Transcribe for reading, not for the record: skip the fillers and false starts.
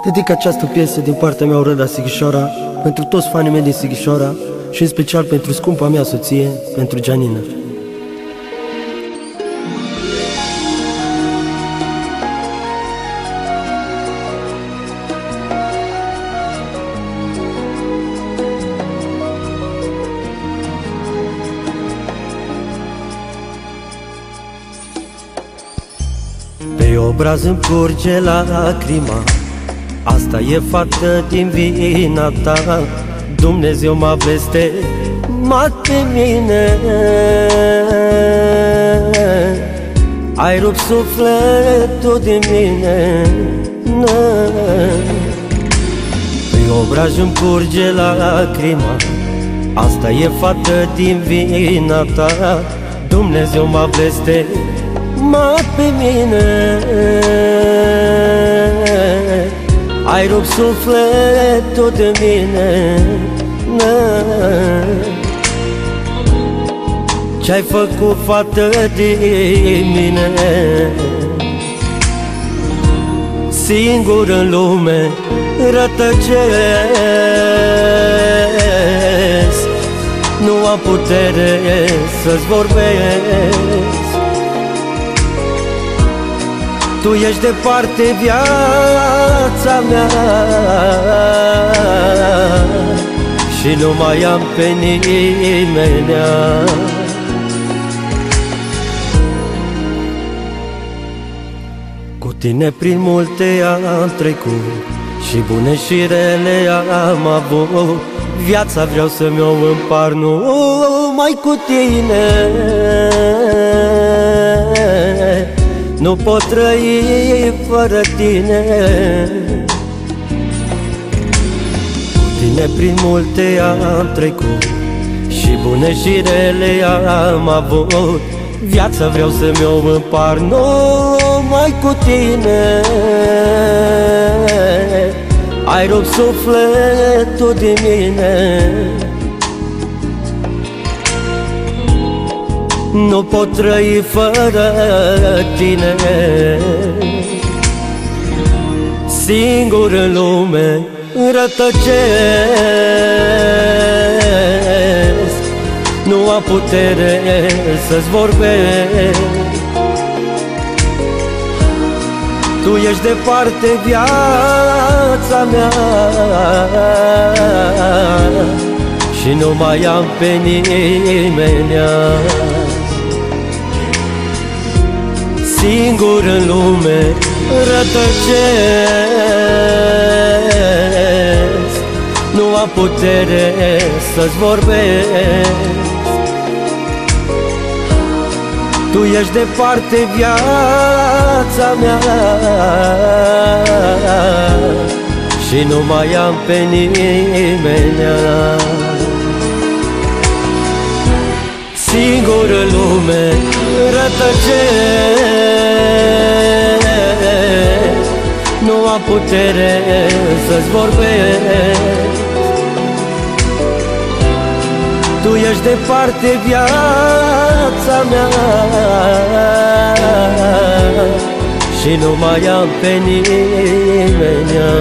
Dedic această piesă din partea mea, Aurora Sighișoara, pentru toți fanii mei din Sighișoara și în special pentru scumpa mea soție, pentru Gianina. Pe obraz îmi curge lacrima, asta e fată din vina ta. Dumnezeu m-a blestemat pe mine, ai rupt sufletul din mine. Pe obraz îmi curge lacrima, asta e fată din vina ta. Dumnezeu m-a blestemat pe mine, ai rupt sufletul de mine. Ce-ai făcut, fată din mine? Singur în lume rătăcesc, nu am putere să-ți vorbesc. Tu ești departe, viața mea, și nu mai am pe nimenea. Cu tine prin multe am trecut, și bune și rele am avut. Viața vreau să-mi o împart numai cu tine. Nu pot trăi fără tine. Cu tine prin multe am trecut, și bune și rele am avut. Viața vreau să-mi o împart numai cu tine. Ai rupt sufletul din mine, nu pot trăi fără tine. Singur în lume rătăcesc, nu am putere să-ți vorbesc. Tu ești departe, viața mea, și nu mai am pe nimenea. Singur în lume rătăcesc, nu am putere să-ți vorbesc. Tu ești departe, viața mea, și nu mai am pe nimenea. Singur în lume rătăcesc, nu am putere să-ți vorbesc. Tu ești departe, viața mea, și nu mai am pe nimenea.